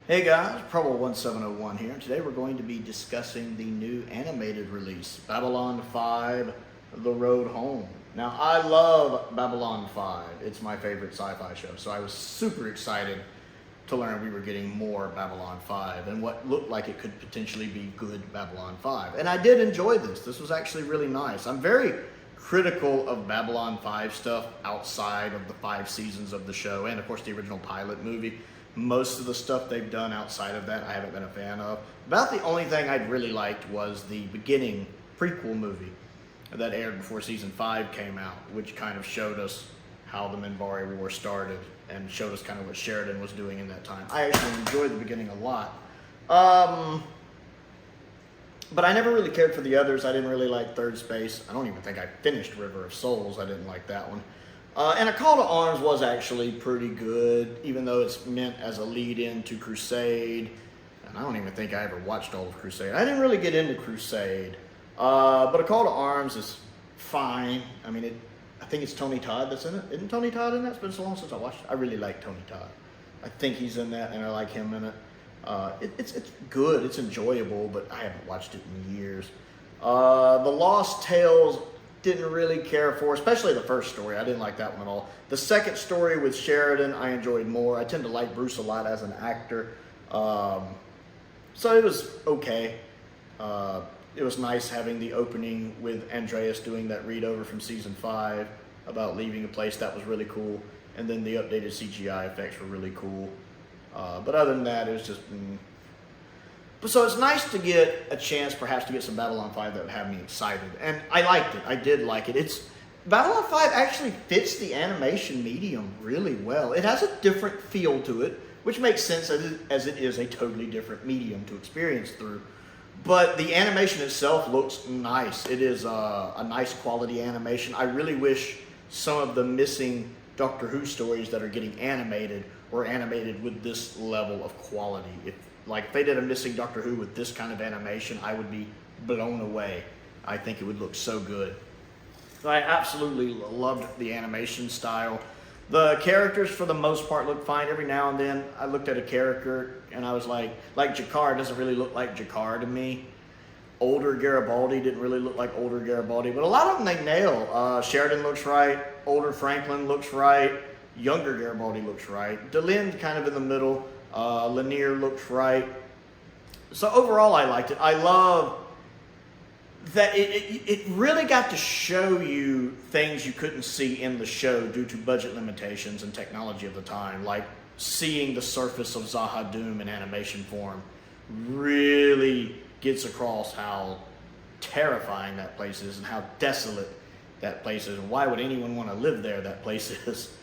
Hey guys, Prowl 1701 here, and today we're going to be discussing the new animated release, Babylon 5, The Road Home. Now, I love Babylon 5. It's my favorite sci-fi show, so I was super excited to learn we were getting more Babylon 5 and what looked like it could potentially be good Babylon 5. And I did enjoy this. This was actually really nice. I'm very critical of Babylon 5 stuff outside of the 5 seasons of the show and, of course, the original pilot movie. Most of the stuff they've done outside of that I haven't been a fan of. About the only thing I'd really liked was the beginning prequel movie that aired before season 5 came out, which kind of showed us how the Minbari War started and showed us kind of what Sheridan was doing in that time. I actually enjoyed the beginning a lot. But I never really cared for the others. I didn't really like Third Space. I don't even think I finished River of Souls. I didn't like that one. And A Call to Arms was actually pretty good, even though it's meant as a lead-in to Crusade. And I don't even think I ever watched all of Crusade. I didn't really get into Crusade. But A Call to Arms is fine. I mean, I think it's Tony Todd that's in it. Isn't Tony Todd in that? It's been so long since I watched it. I really like Tony Todd. I think he's in that, and I like him in it. It's good. It's enjoyable, but I haven't watched it in years. The Lost Tales, didn't really care for, especially the first story. I didn't like that one at all. The second story with Sheridan, I enjoyed more. I tend to like Bruce a lot as an actor. So it was okay. It was nice having the opening with Andreas doing that read over from season 5 about leaving a place. That was really cool. And then the updated CGI effects were really cool. But other than that, it was just... So it's nice to get a chance perhaps to get some Babylon 5 that would have me excited. And I liked it. I did like it. Babylon 5 actually fits the animation medium really well. It has a different feel to it, which makes sense as it is a totally different medium to experience through. But the animation itself looks nice. It is a nice quality animation. I really wish some of the missing Doctor Who stories that are getting animated were animated with this level of quality. If they did a missing Doctor Who with this kind of animation, I would be blown away. I think it would look so good. I absolutely loved the animation style. The characters, for the most part, look fine. Every now and then, I looked at a character and I was like Jakar doesn't really look like Jakar to me. Older Garibaldi didn't really look like older Garibaldi, but a lot of them they nail. Sheridan looks right. Older Franklin looks right. Younger Garibaldi looks right. DeLynn kind of in the middle. Lanier looks right. So overall, I liked it. I love that it really got to show you things you couldn't see in the show due to budget limitations and technology of the time, like seeing the surface of Zahadum in animation form really gets across how terrifying that place is and how desolate that place is. And why would anyone want to live there, that place is?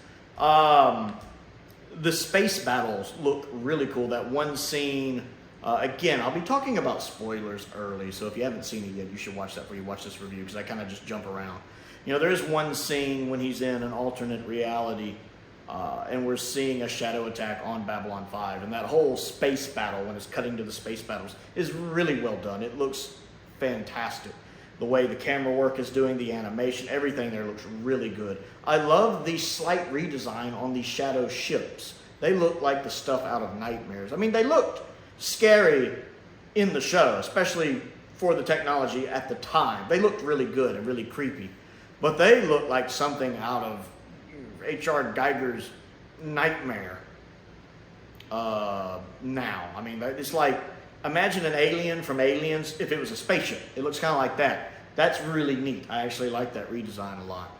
The space battles look really cool. That one scene, again, I'll be talking about spoilers early, so if you haven't seen it yet, you should watch that before you watch this review, because I kind of just jump around. You know, there is one scene when he's in an alternate reality, and we're seeing a shadow attack on Babylon 5, and that whole space battle, when it's cutting to the space battles, is really well done. It looks fantastic. The way the camera work is doing, the animation, everything there looks really good. I love the slight redesign on these shadow ships. They look like the stuff out of Nightmares. I mean, they looked scary in the show, especially for the technology at the time. They looked really good and really creepy. But they look like something out of H.R. Geiger's Nightmare now. I mean, it's like, imagine an alien from Aliens if it was a spaceship. It looks kind of like that. That's really neat. I actually like that redesign a lot.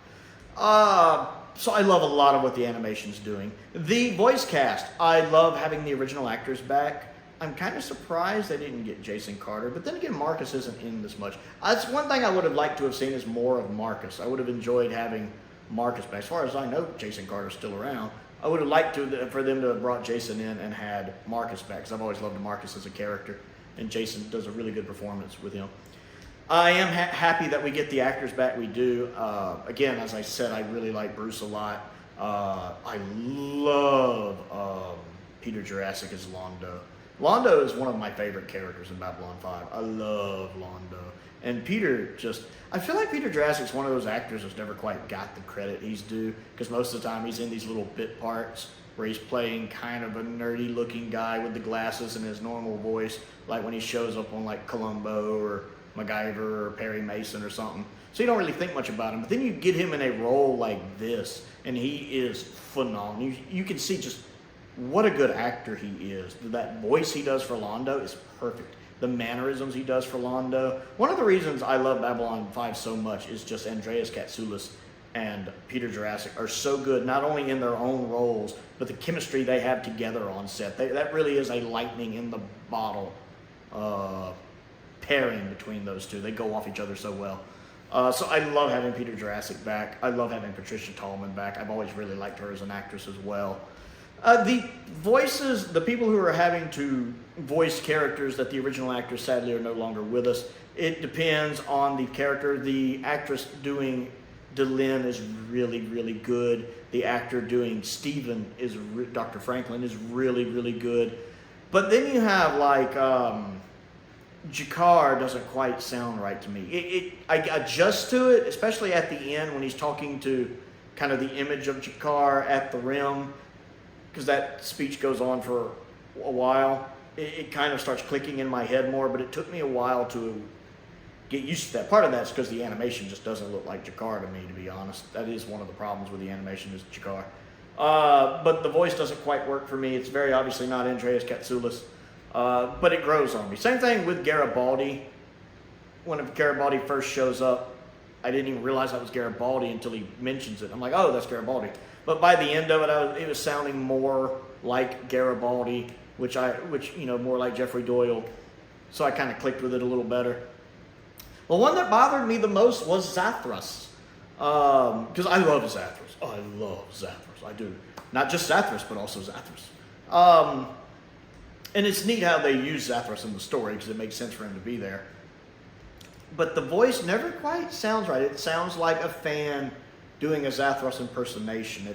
So I love a lot of what the animation's doing. The voice cast, I love having the original actors back. I'm kind of surprised they didn't get Jason Carter, but then again, Marcus isn't in this much. That's one thing I would have liked to have seen is more of Marcus. I would have enjoyed having Marcus back. As far as I know, Jason Carter's still around. I would have liked for them to have brought Jason in and had Marcus back, because I've always loved Marcus as a character, and Jason does a really good performance with him. I am happy that we get the actors back. We do. Again, as I said, I really like Bruce a lot. I love Peter Jurassic as Londo. Londo is one of my favorite characters in Babylon 5. I love Londo. And Peter I feel like Peter Jurassic's one of those actors that's never quite got the credit he's due, because most of the time he's in these little bit parts where he's playing kind of a nerdy looking guy with the glasses and his normal voice, like when he shows up on like Columbo or MacGyver or Perry Mason or something. So you don't really think much about him. But then you get him in a role like this, and he is phenomenal. You can see just what a good actor he is. That voice he does for Londo is perfect. The mannerisms he does for Londo. One of the reasons I love Babylon 5 so much is just Andreas Katsoulis and Peter Jurasik are so good, not only in their own roles, but the chemistry they have together on set. That really is a lightning in the bottle pairing between those two. They go off each other so well. So I love having Peter Jurasik back. I love having Patricia Tallman back. I've always really liked her as an actress as well. The voices, the people who are having to voice characters that the original actors sadly are no longer with us, it depends on the character. The actress doing Delenn is really, really good. The actor doing Stephen, Dr. Franklin, is really, really good. But then you have like Jakar doesn't quite sound right to me. I adjust to it, especially at the end when he's talking to kind of the image of Jakar at the rim, because that speech goes on for a while. It kind of starts clicking in my head more, but it took me a while to get used to that. Part of that's because the animation just doesn't look like Jakar to me, to be honest. That is one of the problems with the animation is Jakar. But the voice doesn't quite work for me. It's very obviously not Andreas Katsoulis, but it grows on me. Same thing with Garibaldi. When Garibaldi first shows up, I didn't even realize that was Garibaldi until he mentions it. I'm like, oh, that's Garibaldi. But by the end of it, it was sounding more like Garibaldi, which more like Jeffrey Doyle. So I kind of clicked with it a little better. Well, one that bothered me the most was Zathras, because I love Zathras. Oh, I love Zathras. I do. Not just Zathras, but also Zathras. And it's neat how they use Zathras in the story because it makes sense for him to be there. But the voice never quite sounds right. It sounds like a fan doing a Zathras impersonation.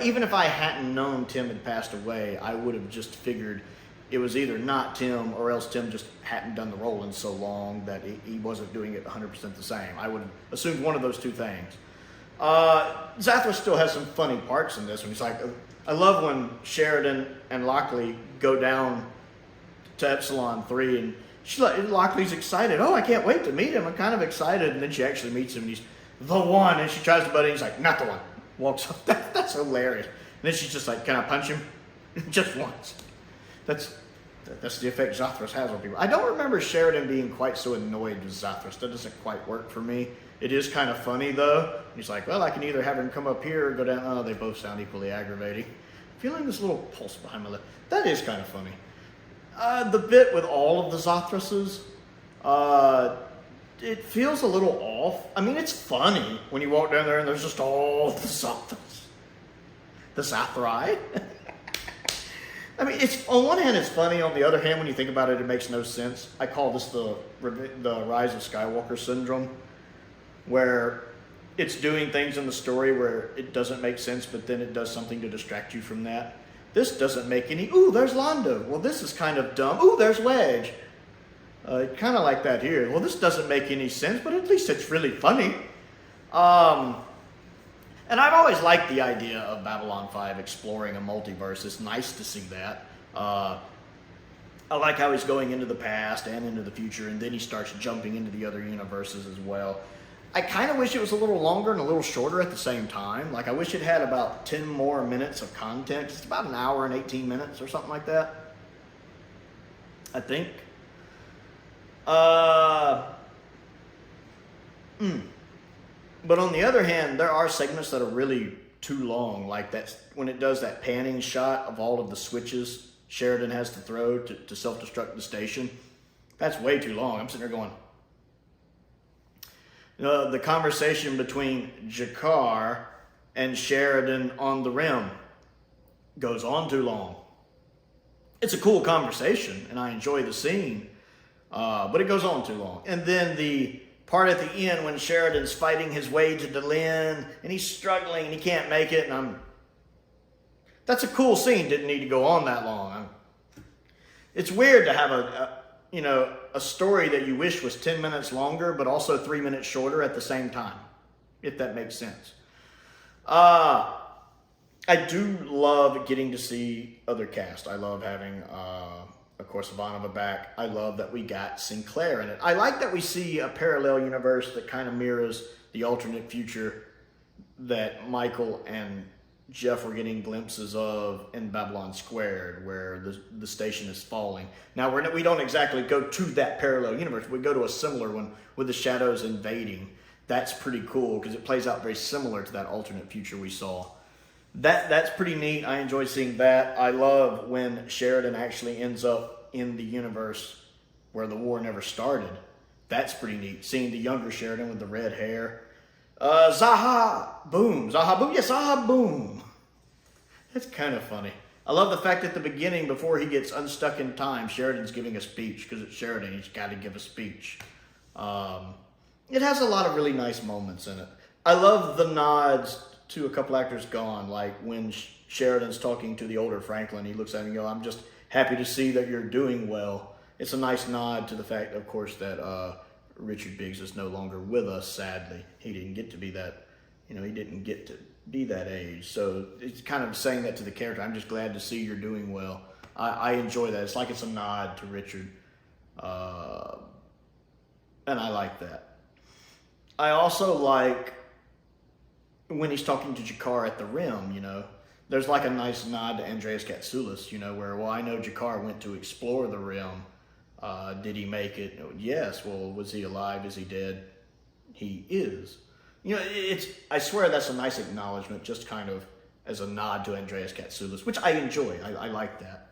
Even if I hadn't known Tim had passed away, I would have just figured it was either not Tim or else Tim just hadn't done the role in so long that he wasn't doing it 100% the same. I would have assumed one of those two things. Zathras still has some funny parts in this one. He's like, I love when Sheridan and Lockley go down to Epsilon 3 and Lockley's excited. Oh, I can't wait to meet him. I'm kind of excited. And then she actually meets him and he's the one. And she tries to butt in. He's like, not the one. Walks off. That's hilarious. And then she's just like, can I punch him? Just once. That's the effect Zathras has on people. I don't remember Sheridan being quite so annoyed with Zathras. That doesn't quite work for me. It is kind of funny though. He's like, well, I can either have him come up here or go down. Oh, they both sound equally aggravating. Feeling this little pulse behind my lip. That is kind of funny. The bit with all of the Zathrases, it feels a little off. I mean, it's funny when you walk down there and there's just all the Zathras. The Zathrai. I mean, it's on one hand it's funny. On the other hand, when you think about it, it makes no sense. I call this the Rise of Skywalker syndrome, where it's doing things in the story where it doesn't make sense, but then it does something to distract you from that. This doesn't make any. Ooh, there's Londo. Well, this is kind of dumb. Ooh, there's Wedge. Kind of like that here. Well, this doesn't make any sense, but at least it's really funny. And I've always liked the idea of Babylon 5 exploring a multiverse. It's nice to see that. I like how he's going into the past and into the future, and then he starts jumping into the other universes as well. I kind of wish it was a little longer and a little shorter at the same time. Like, I wish it had about 10 more minutes of content. It's about an hour and 18 minutes or something like that, I think. But on the other hand, there are segments that are really too long, like that when it does that panning shot of all of the switches Sheridan has to throw to self-destruct the station. That's way too long. I'm sitting there going, the conversation between Jakar and Sheridan on the rim goes on too long. It's a cool conversation, and I enjoy the scene, but it goes on too long. And then the part at the end when Sheridan's fighting his way to Delenn, and he's struggling, and he can't make it, and that's a cool scene. Didn't need to go on that long. It's weird to have a story that you wish was 10 minutes longer, but also 3 minutes shorter at the same time, if that makes sense. I do love getting to see other cast. I love having, of course, Ivanova back. I love that we got Sinclair in it. I like that we see a parallel universe that kind of mirrors the alternate future that Michael and Jeff were getting glimpses of in Babylon Squared, where the station is falling. Now, we don't exactly go to that parallel universe. We go to a similar one with the shadows invading. That's pretty cool because it plays out very similar to that alternate future we saw. That's pretty neat. I enjoy seeing that. I love when Sheridan actually ends up in the universe where the war never started. That's pretty neat. Seeing the younger Sheridan with the red hair. Zaha boom. Zaha boom. Yes, Zaha boom. That's kind of funny. I love the fact at the beginning, before he gets unstuck in time, Sheridan's giving a speech because it's Sheridan. He's got to give a speech. It has a lot of really nice moments in it. I love the nods to a couple actors gone, like when Sheridan's talking to the older Franklin, he looks at him and goes, "I'm just happy to see that you're doing well." It's a nice nod to the fact, of course, that Richard Biggs is no longer with us, sadly. He didn't get to be that, he didn't get to be that age. So it's kind of saying that to the character. I'm just glad to see you're doing well. I enjoy that. It's like it's a nod to Richard. And I like that. I also like when he's talking to Jakar at the Rim, there's like a nice nod to Andreas Katsoulis, where, well, I know Jakar went to explore the Rim. Did he make it? Yes. Well, was he alive? Is he dead? He is. I swear that's a nice acknowledgement, just kind of as a nod to Andreas Katsoulis, which I enjoy. I like that.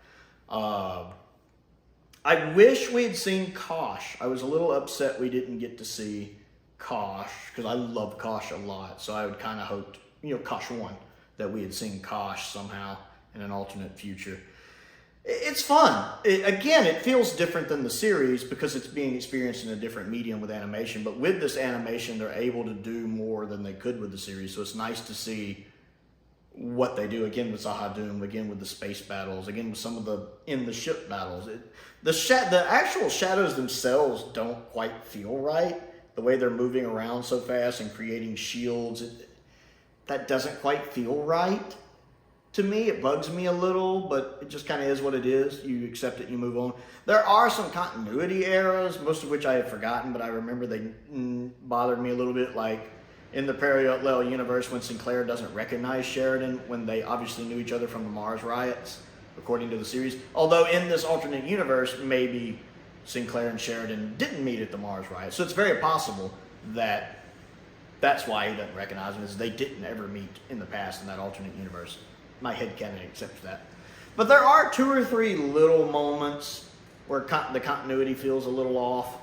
I wish we had seen Kosh. I was a little upset we didn't get to see Kosh, because I love Kosh a lot. So I would kind of hoped, Kosh 1, that we had seen Kosh somehow in an alternate future. It's fun. It feels different than the series because it's being experienced in a different medium with animation. But with this animation, they're able to do more than they could with the series. So it's nice to see what they do, again with Zahadum, again with the space battles, again with some of the ship battles. The actual shadows themselves don't quite feel right. The way they're moving around so fast and creating shields, that doesn't quite feel right to me. It bugs me a little, but it just kind of is what it is. You accept it and you move on. There are some continuity errors, most of which I have forgotten, but I remember they bothered me a little bit, like in the parallel universe when Sinclair doesn't recognize Sheridan when they obviously knew each other from the Mars riots, according to the series. Although in this alternate universe, maybe Sinclair and Sheridan didn't meet at the Mars riot. So it's very possible that that's why he doesn't recognize them, is they didn't ever meet in the past in that alternate universe. My headcanon accepts that. But there are 2 or 3 little moments where the continuity feels a little off.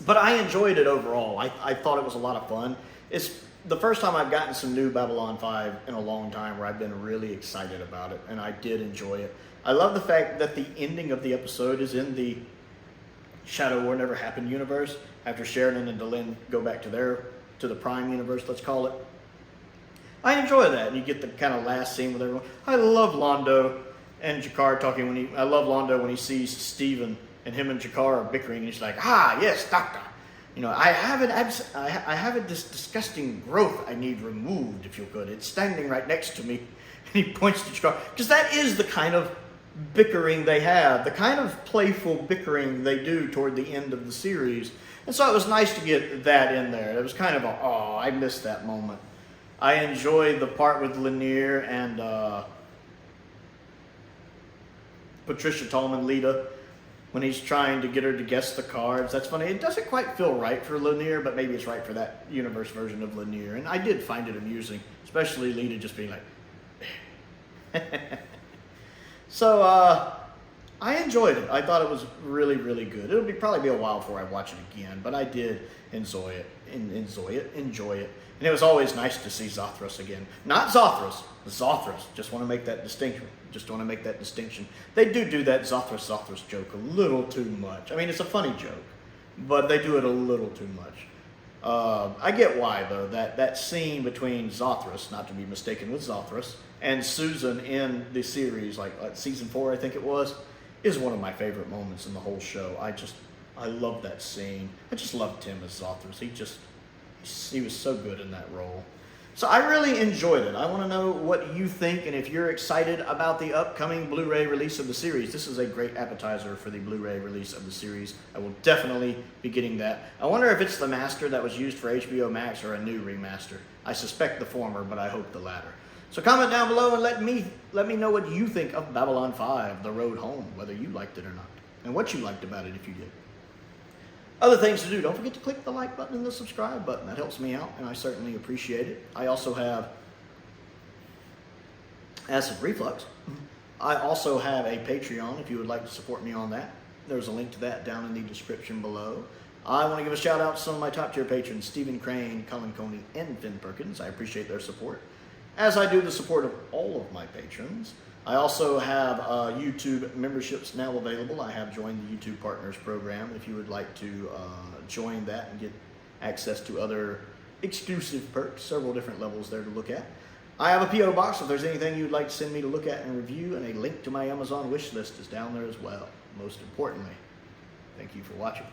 But I enjoyed it overall. I thought it was a lot of fun. It's the first time I've gotten some new Babylon 5 in a long time where I've been really excited about it, and I did enjoy it. I love the fact that the ending of the episode is in the Shadow War Never Happened universe, after Sheridan and Delenn go back to the Prime universe, let's call it. I enjoy that, and you get the kind of last scene with everyone. I love Londo and Jakar talking I love Londo when he sees Steven and him and Jakar are bickering, and he's like, yes, doctor. I have this disgusting growth I need removed, if you could. It's standing right next to me. And he points to Jakar. Because that is the kind of bickering they have, the kind of playful bickering they do toward the end of the series. And so it was nice to get that in there. It was kind of I missed that moment. I enjoyed the part with Lanier and Patricia Tallman, Lita, when he's trying to get her to guess the cards. That's funny. It doesn't quite feel right for Lanier, but maybe it's right for that universe version of Lanier. And I did find it amusing, especially Lita just being like, So, I enjoyed it. I thought it was really, really good. It'll probably be a while before I watch it again, but I did enjoy it. And it was always nice to see Zothras again. Not Zothras, Zothras. Just want to make that distinction. They do that Zothras joke a little too much. I mean, it's a funny joke, but they do it a little too much. I get why, though. That scene between Zothras, not to be mistaken with Zothras, and Susan in the series, like season 4, I think it was, is one of my favorite moments in the whole show. I love that scene. I just loved Tim as Zothras. He was so good in that role. So I really enjoyed it. I want to know what you think and if you're excited about the upcoming Blu-ray release of the series. This is a great appetizer for the Blu-ray release of the series. I will definitely be getting that. I wonder if it's the master that was used for HBO Max or a new remaster. I suspect the former, but I hope the latter. So comment down below and let me know what you think of Babylon 5, The Road Home, whether you liked it or not, and what you liked about it if you did. Other things to do, don't forget to click the like button and the subscribe button. That helps me out, and I certainly appreciate it. I also have acid reflux. I also have a Patreon if you would like to support me on that. There's a link to that down in the description below. I want to give a shout out to some of my top tier patrons, Stephen Crane, Colin Coney, and Finn Perkins. I appreciate their support, as I do the support of all of my patrons. I also have YouTube memberships now available. I have joined the YouTube Partners program if you would like to join that and get access to other exclusive perks, several different levels there to look at. I have a P.O. box if there's anything you'd like to send me to look at and review, and a link to my Amazon wish list is down there as well. Most importantly, thank you for watching.